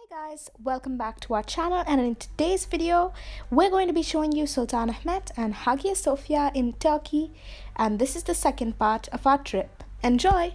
Hey guys, welcome back to our channel, and in today's video we're going to be showing you Sultanahmet and Hağia Sophia in Turkey, and this is the second part of our trip. Enjoy!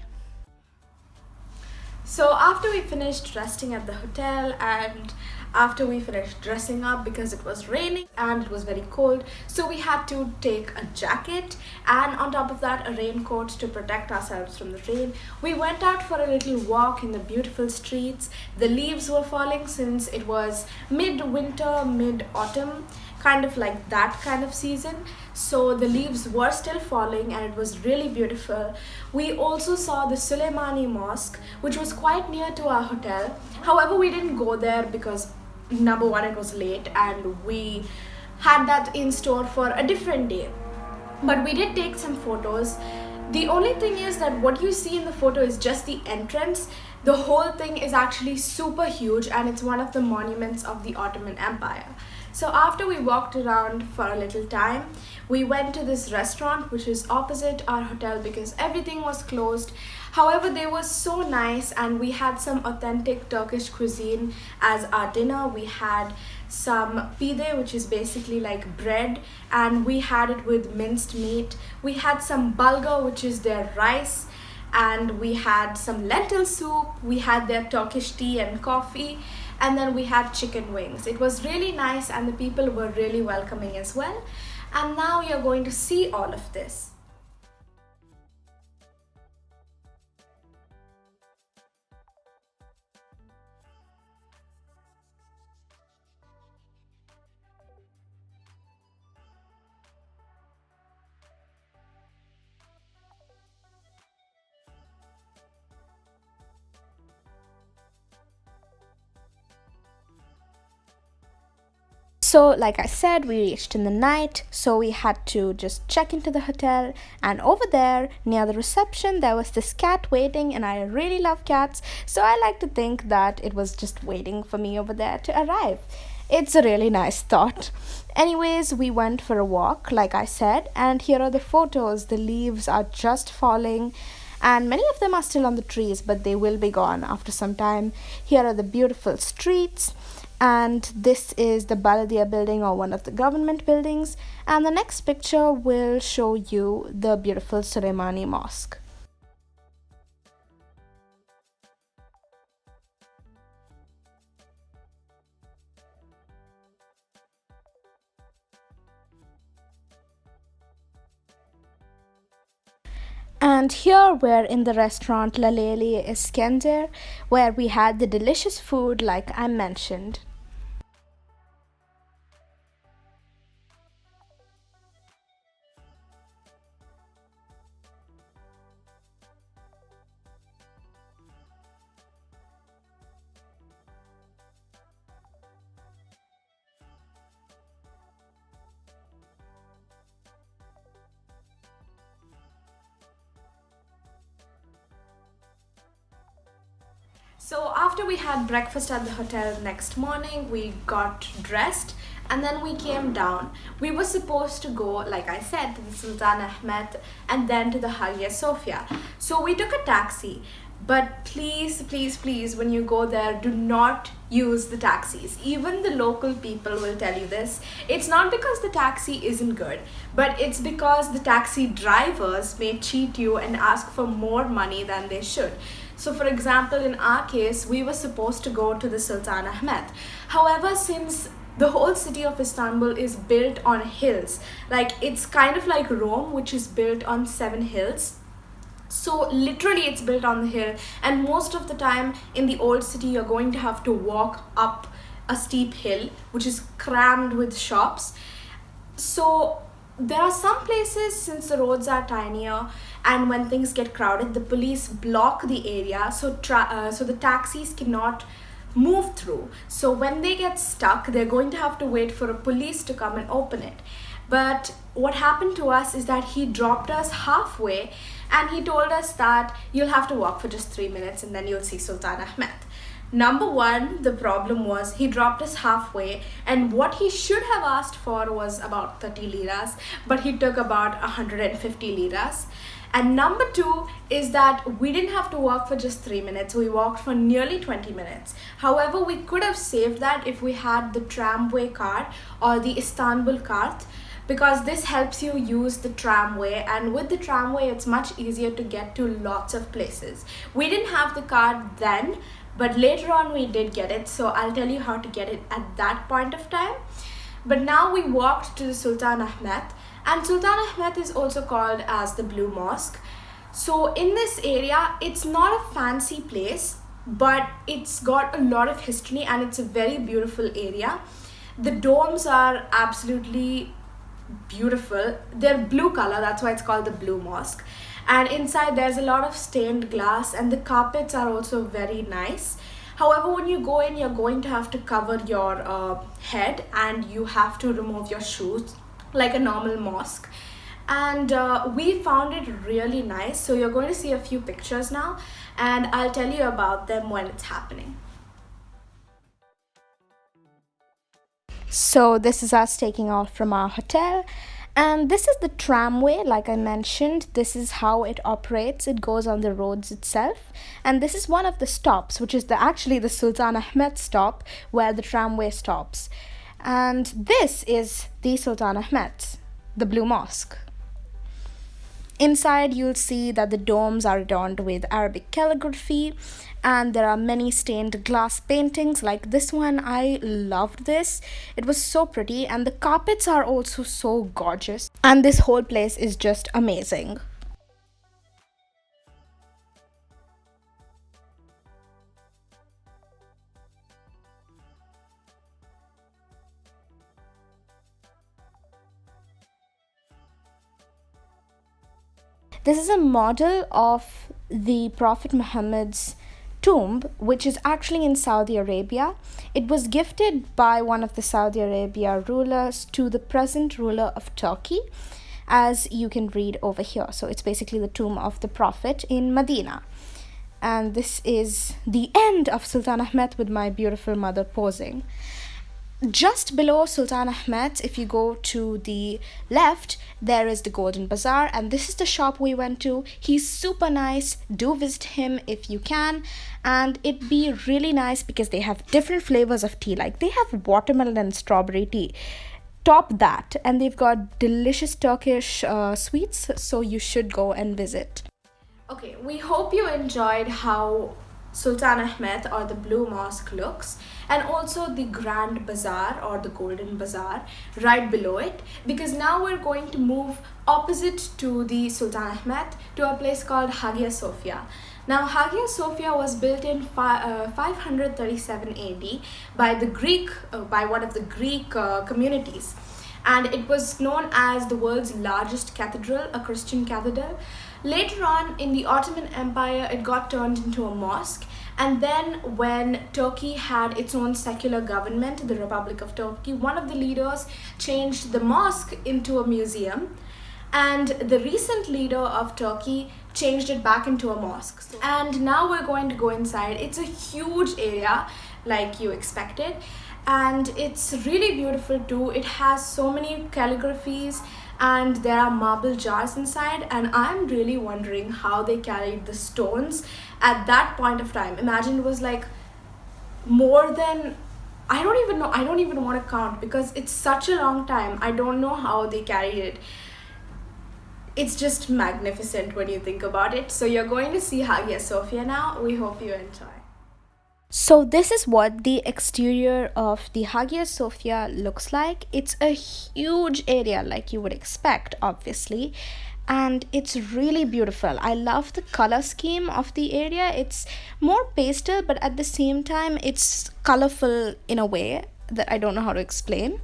So after we finished resting at the hotel and after we finished dressing up because it was raining and it was very cold, so we had to take a jacket and on top of that a raincoat to protect ourselves from the rain. We went out for a little walk in the beautiful streets. The leaves were falling since it was mid-winter, mid-autumn, kind of like that kind of season, so the leaves were still falling and it was really beautiful. We also saw the Sultanahmet Mosque, which was quite near to our hotel. However, we didn't go there because number one, it was late and we had that in store for a different day, but we did take some photos. The only thing is that what you see in the photo is just the entrance. The whole thing is actually super huge and it's one of the monuments of the Ottoman Empire. So after we walked around for a little time, we went to this restaurant which is opposite our hotel because everything was closed. However, they were so nice and we had some authentic Turkish cuisine as our dinner. We had some pide, which is basically like bread, and we had it with minced meat. We had some bulgur, which is their rice, and we had some lentil soup. We had their Turkish tea and coffee, and then we had chicken wings. It was really nice and the people were really welcoming as well. And now you're going to see all of this. So like I said, we reached in the night, so we had to just check into the hotel, and over there near the reception there was this cat waiting, and I really love cats, so I like to think that it was just waiting for me over there to arrive. It's a really nice thought. Anyways, we went for a walk like I said, and here are the photos. The leaves are just falling and many of them are still on the trees, but they will be gone after some time. Here are the beautiful streets, and this is the Baladia building, or one of the government buildings, and the next picture will show you the beautiful Sultanahmet Mosque. And here we're in the restaurant Laleli Iskender, where we had the delicious food like I mentioned. So after we had breakfast at the hotel next morning, we got dressed and then we came down. We were supposed to go, like I said, to the Sultanahmet and then to the Haia Sophia. So we took a taxi, but please, please, please, when you go there, do not use the taxis. Even the local people will tell you this. It's not because the taxi isn't good, but it's because the taxi drivers may cheat you and ask for more money than they should. So for example, in our case, we were supposed to go to the Sultanahmet. However, since the whole city of Istanbul is built on hills, like it's kind of like Rome, which is built on 7 hills. So literally it's built on the hill, and most of the time in the old city you're going to have to walk up a steep hill which is crammed with shops. So there are some places, since the roads are tinier and when things get crowded, the police block the area, so the taxis cannot move through. So when they get stuck, they're going to have to wait for a police to come and open it. But what happened to us is that he dropped us halfway and he told us that you'll have to walk for just 3 minutes and then you'll see Sultanahmet. Number one, the problem was he dropped us halfway, and what he should have asked for was about 30 liras, but he took about 150 liras. And number two is that we didn't have to walk for just 3 minutes, we walked for nearly 20 minutes. However, we could have saved that if we had the tramway card or the Istanbul card, because this helps you use the tramway, and with the tramway it's much easier to get to lots of places. We didn't have the card then, but later on we did get it, so I'll tell you how to get it at that point of time. But now we walked to the Sultanahmet, and Sultanahmet is also called as the Blue Mosque. So in this area, it's not a fancy place, but it's got a lot of history and it's a very beautiful area. The domes are absolutely beautiful. They're blue color, that's why it's called the Blue Mosque. And inside there's a lot of stained glass, and the carpets are also very nice. However, when you go in, you're going to have to cover your head, and you have to remove your shoes like a normal mosque. And we found it really nice, so you're going to see a few pictures now, and I'll tell you about them when it's happening. So this is us taking off from our hotel, and this is the tramway. Like I mentioned, this is how it operates. It goes on the roads itself, and this is one of the stops, which is actually the Sultanahmet stop, where the tramway stops. And this is the Sultanahmet, the Blue Mosque. Inside you'll see that the domes are adorned with Arabic calligraphy, and there are many stained glass paintings like this one. I loved this. It was so pretty, and the carpets are also so gorgeous, and this whole place is just amazing. This is a model of the Prophet Muhammad's tomb, which is actually in Saudi Arabia. It was gifted by one of the Saudi Arabia rulers to the present ruler of Turkey, as you can read over here. So it's basically the tomb of the Prophet in Medina. And this is the end of Sultanahmet with my beautiful mother posing. Just below Sultanahmet, if you go to the left, there is the Golden Bazaar, and this is the shop we went to. He's super nice. Do visit him if you can, and it'd be really nice because they have different flavors of tea. Like they have watermelon and strawberry tea. Top that, and they've got delicious Turkish sweets, so you should go and visit. Okay, we hope you enjoyed how Sultanahmet or the Blue Mosque looks, and also the Grand Bazaar or the Golden Bazaar right below it, because now we're going to move opposite to the Sultanahmet to a place called Hagia Sophia. Now Hagia Sophia was built in 537 AD by one of the Greek communities, and it was known as the world's largest cathedral, a Christian cathedral. Later on in the Ottoman Empire, it got turned into a mosque, and then when Turkey had its own secular government, the Republic of Turkey, one of the leaders changed the mosque into a museum, and the recent leader of Turkey changed it back into a mosque. And now we're going to go inside. It's a huge area like you expected, and it's really beautiful too. It has so many calligraphies, and there are marble jars inside, and I'm really wondering how they carried the stones at that point of time. Imagine it was like more than, I don't even know, I don't even want to count because it's such a long time. I don't know how they carried it. It's just magnificent when you think about it. So you're going to see Hagia Sophia now. We hope you enjoy. So this is what the exterior of the Hagia Sophia looks like. It's a huge area like you would expect, obviously, and it's really beautiful. I love the color scheme of the area. It's more pastel, but at the same time it's colorful in a way that I don't know how to explain.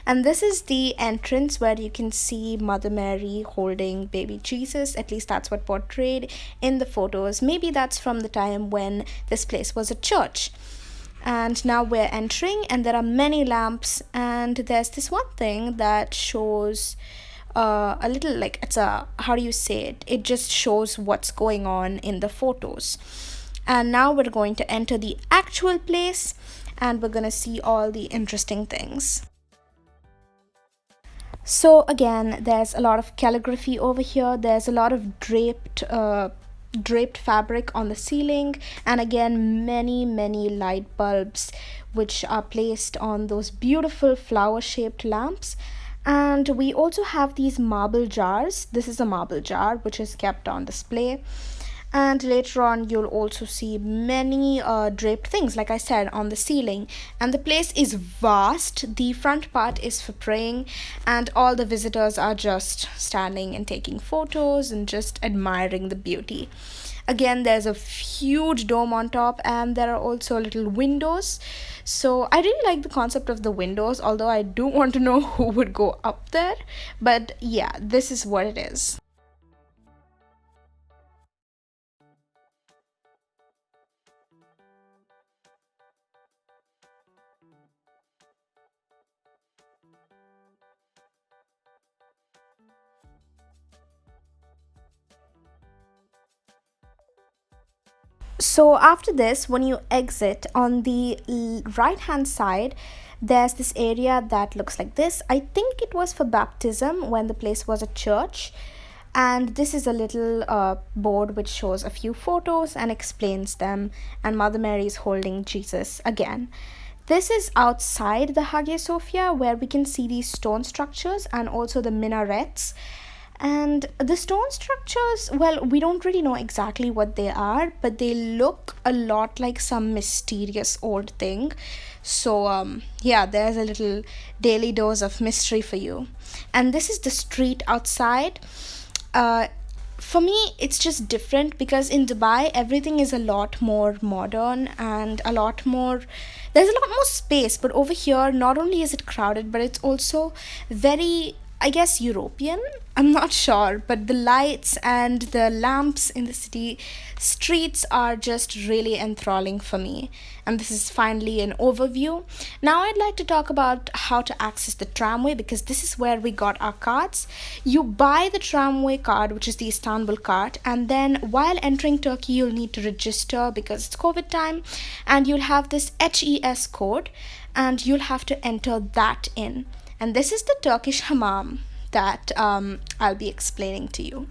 And this is the entrance where you can see Mother Mary holding baby Jesus. At least that's what portrayed in the photos. Maybe that's from the time when this place was a church. And now we're entering, and there are many lamps, and there's this one thing that shows a little, like, it's a, how do you say it? It just shows what's going on in the photos. And now we're going to enter the actual place, and we're going to see all the interesting things. So again, there's a lot of calligraphy over here. There's a lot of draped fabric on the ceiling, and again many light bulbs which are placed on those beautiful flower shaped lamps. And we also have these marble jars. This is a marble jar which is kept on display, and later on you'll also see many draped things, like I said, on the ceiling. And the place is vast. The front part is for praying, and all the visitors are just standing and taking photos and just admiring the beauty. Again, there's a huge dome on top, and there are also little windows. So I really like the concept of the windows, although I do want to know who would go up there. But yeah, this is what it is. So after this, when you exit on the right hand side, there's this area that looks like this. I think it was for baptism when the place was a church. And this is a little board which shows a few photos and explains them. And Mother Mary is holding Jesus again. This is outside the Hagia Sophia, where we can see these stone structures and also the minarets. And the stone structures, well, we don't really know exactly what they are, but they look a lot like some mysterious old thing. So, yeah, there's a little daily dose of mystery for you. And this is the street outside. For me, it's just different because in Dubai, everything is a lot more modern and there's a lot more space. But over here, not only is it crowded, but it's also very, I guess, European. I'm not sure, but the lights and the lamps in the city streets are just really enthralling for me. And this is finally an overview. Now I'd like to talk about how to access the tramway, because this is where we got our cards. You buy the tramway card, which is the Istanbul card, and then while entering Turkey, you'll need to register because it's COVID time, and you'll have this HES code, and you'll have to enter that in. And this is the Turkish hammam that I'll be explaining to you.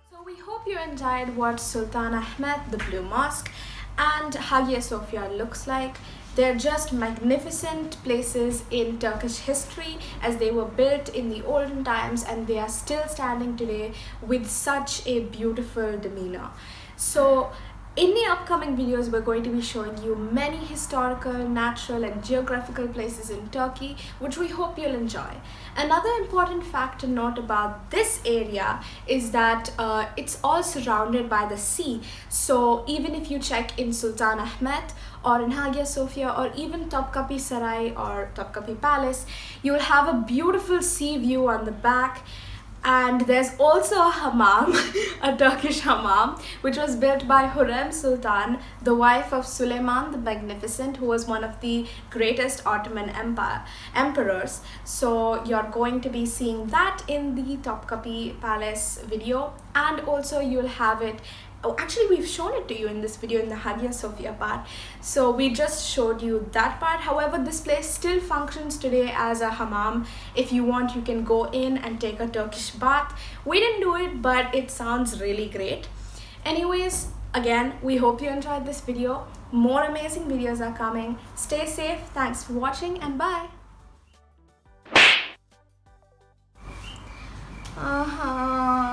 So we hope you enjoyed what Sultanahmet, the Blue Mosque, and Hagia Sophia looks like. They're just magnificent places in Turkish history, as they were built in the olden times and they are still standing today with such a beautiful demeanor. So in the upcoming videos, we're going to be showing you many historical, natural and geographical places in Turkey, which we hope you'll enjoy. Another important fact to note about this area is that it's all surrounded by the sea. So even if you check in Sultanahmet or in Hagia Sophia or even Topkapi Saray or Topkapi Palace, you'll have a beautiful sea view on the back. And there's also a hammam, a Turkish hammam, which was built by Hürrem Sultan, the wife of Suleiman the Magnificent, who was one of the greatest Ottoman emperors. So you're going to be seeing that in the Topkapi Palace video, and also you'll have it. Oh, actually, we've shown it to you in this video in the Hagia Sophia part. So we just showed you that part. However, this place still functions today as a hammam. If you want, you can go in and take a Turkish bath. We didn't do it, but it sounds really great. Anyways, again, we hope you enjoyed this video. More amazing videos are coming. Stay safe. Thanks for watching and bye. Uh-huh.